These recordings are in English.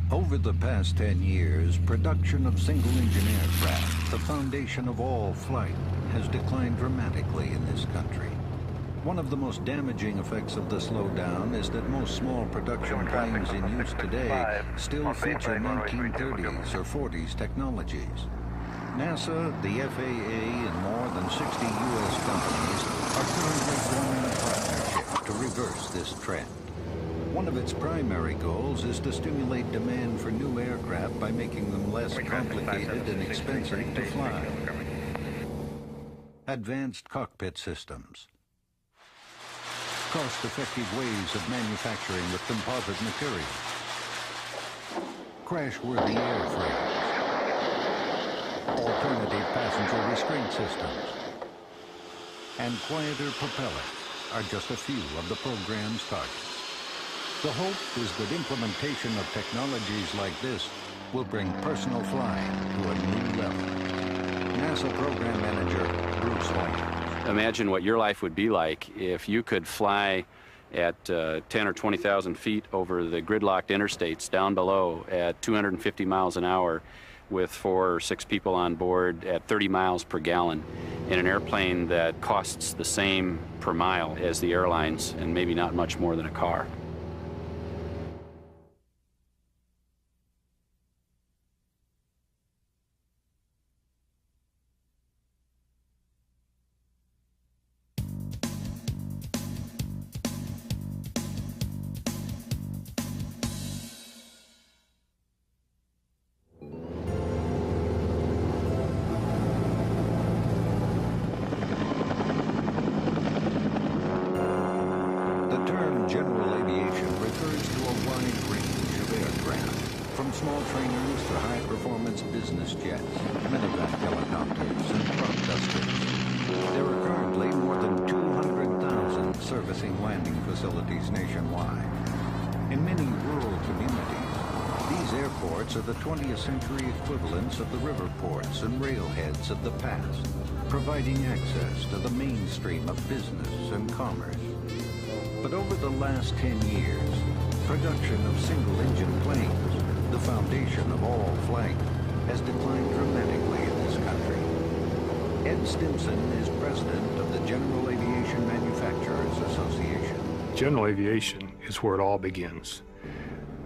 Over the past 10 years, production of single-engine aircraft, the foundation of all flight, has declined dramatically in this country. One of the most damaging effects of the slowdown is that most small production planes in use today still feature 1930s or 40s technologies. NASA, the FAA, and more than 60 U.S. companies are currently forming a partnership to reverse this trend. One of its primary goals is to stimulate demand for new aircraft by making them less complicated and expensive to fly. Advanced cockpit systems. Cost-effective ways of manufacturing with composite materials. Crash-worthy airframes. Alternative passenger restraint systems. And quieter propellers are just a few of the program's targets. The hope is that implementation of technologies like this will bring personal flying to a new level. NASA Program Manager Bruce Holmes. Imagine what your life would be like if you could fly at 10 or 20,000 feet over the gridlocked interstates down below at 250 miles an hour with 4 or 6 people on board at 30 miles per gallon in an airplane that costs the same per mile as the airlines and maybe not much more than a car. General aviation refers to a wide range of aircraft, from small trainers to high-performance business jets, medevac helicopters, and crop dusters. There are currently more than 200,000 servicing landing facilities nationwide. In many rural communities, these airports are the 20th century equivalents of the river ports and railheads of the past, providing access to the mainstream of business and commerce. But over the last 10 years, production of single-engine planes, the foundation of all flight, has declined dramatically in this country. Ed Stimson is president of the General Aviation Manufacturers Association. General aviation is where it all begins.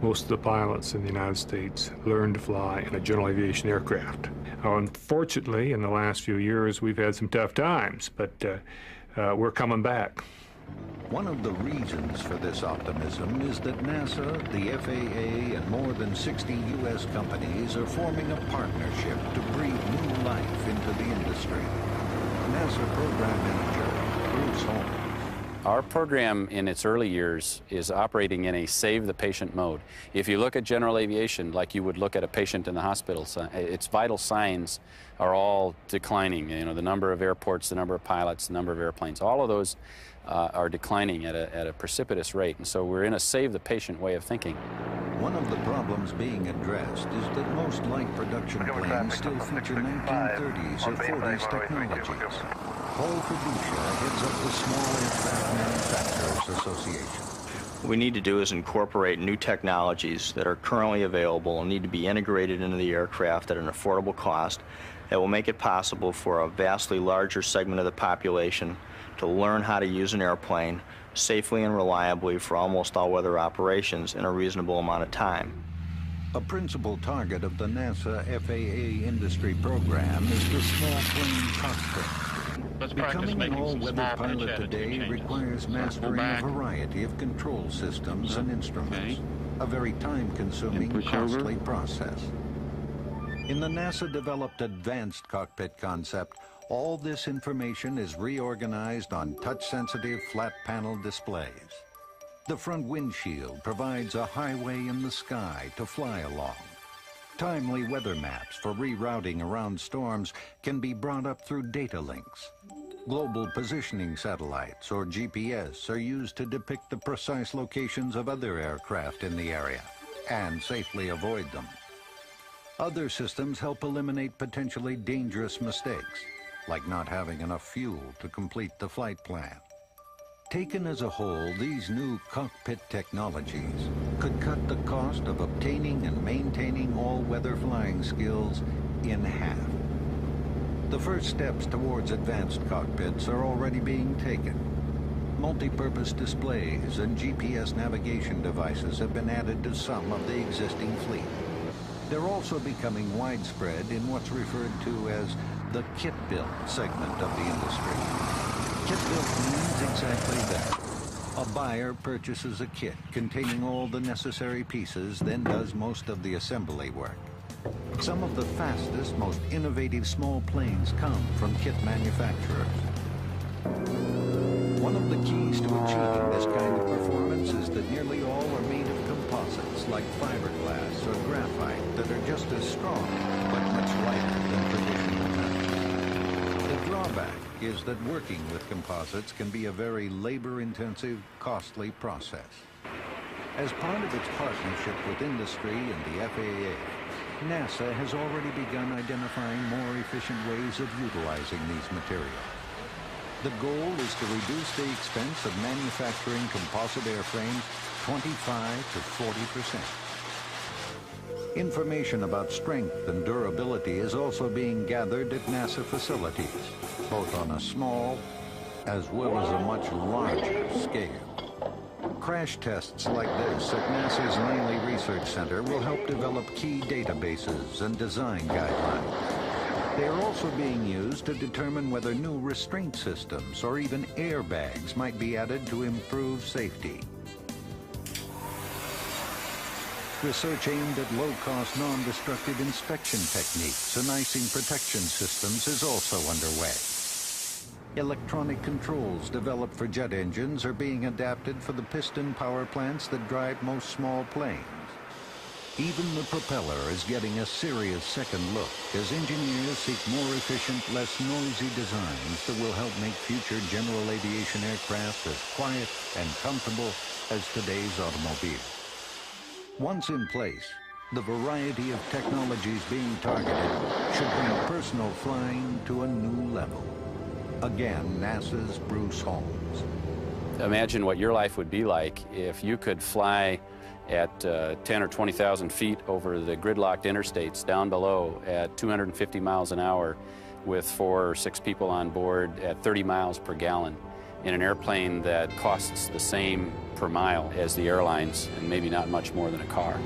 Most of the pilots in the United States learn to fly in a general aviation aircraft. Unfortunately, in the last few years, we've had some tough times, but we're coming back. One of the reasons for this optimism is that NASA, the FAA, and more than 60 U.S. companies are forming a partnership to breathe new life into the industry. NASA Program Manager Bruce Holmes. Our program in its early years is operating in a save-the-patient mode. If you look at general aviation like you would look at a patient in the hospital, its vital signs are all declining. You know, the number of airports, the number of pilots, the number of airplanes, all of those are declining at a precipitous rate. And so we're in a save-the-patient way of thinking. One of the problems being addressed is that most light production planes still feature 1930s or 40s technologies. Paul Fiducia heads up the Small Aircraft Manufacturers Association. What we need to do is incorporate new technologies that are currently available and need to be integrated into the aircraft at an affordable cost that will make it possible for a vastly larger segment of the population to learn how to use an airplane safely and reliably for almost all weather operations in a reasonable amount of time. A principal target of the NASA FAA industry program is the small plane cockpit. Becoming an all-weather pilot today requires mastering a variety of control systems and instruments, a very time-consuming, costly process. In the NASA-developed advanced cockpit concept, all this information is reorganized on touch-sensitive flat-panel displays. The front windshield provides a highway in the sky to fly along. Timely weather maps for rerouting around storms can be brought up through data links. Global positioning satellites, or GPS, are used to depict the precise locations of other aircraft in the area and safely avoid them. Other systems help eliminate potentially dangerous mistakes, like not having enough fuel to complete the flight plan. Taken as a whole, these new cockpit technologies could cut the cost of obtaining and maintaining all-weather flying skills in half. The first steps towards advanced cockpits are already being taken. Multi-purpose displays and GPS navigation devices have been added to some of the existing fleet. They're also becoming widespread in what's referred to as the kit-built segment of the industry. Kit-built means exactly that. A buyer purchases a kit containing all the necessary pieces, then does most of the assembly work. Some of the fastest, most innovative small planes come from kit manufacturers. One of the keys to achieving this kind of performance is that nearly all are made of composites like fiberglass or graphite that are just as strong, but much lighter than traditional metals. The drawback is that working with composites can be a very labor-intensive, costly process. As part of its partnership with industry and the FAA, NASA has already begun identifying more efficient ways of utilizing these materials. The goal is to reduce the expense of manufacturing composite airframes 25 to 40%. Information about strength and durability is also being gathered at NASA facilities, both on a small as well as a much larger scale. Crash tests like this at NASA's Langley Research Center will help develop key databases and design guidelines. They are also being used to determine whether new restraint systems or even airbags might be added to improve safety. Research aimed at low-cost, non-destructive inspection techniques and icing protection systems is also underway. Electronic controls developed for jet engines are being adapted for the piston power plants that drive most small planes. Even the propeller is getting a serious second look as engineers seek more efficient, less noisy designs that will help make future general aviation aircraft as quiet and comfortable as today's automobile. Once in place, the variety of technologies being targeted should bring personal flying to a new level. Again, NASA's Bruce Holmes. Imagine what your life would be like if you could fly at 10 or 20,000 feet over the gridlocked interstates down below at 250 miles an hour with 4 or 6 people on board at 30 miles per gallon in an airplane that costs the same per mile as the airlines and maybe not much more than a car.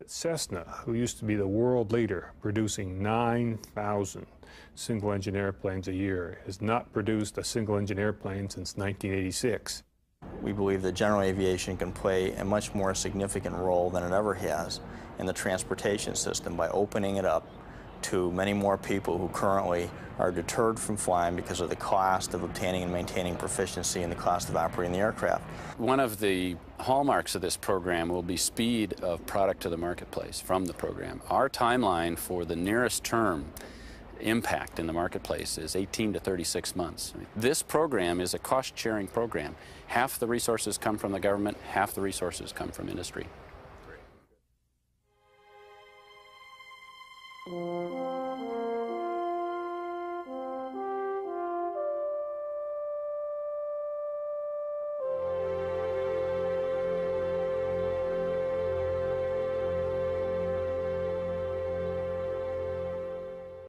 Cessna, who used to be the world leader, producing 9,000 single-engine airplanes a year, has not produced a single-engine airplane since 1986. We believe that general aviation can play a much more significant role than it ever has in the transportation system by opening it up to many more people who currently are deterred from flying because of the cost of obtaining and maintaining proficiency and the cost of operating the aircraft. One of the hallmarks of this program will be speed of product to the marketplace from the program. Our timeline for the nearest term impact in the marketplace is 18 to 36 months. This program is a cost-sharing program. Half the resources come from the government, half the resources come from industry.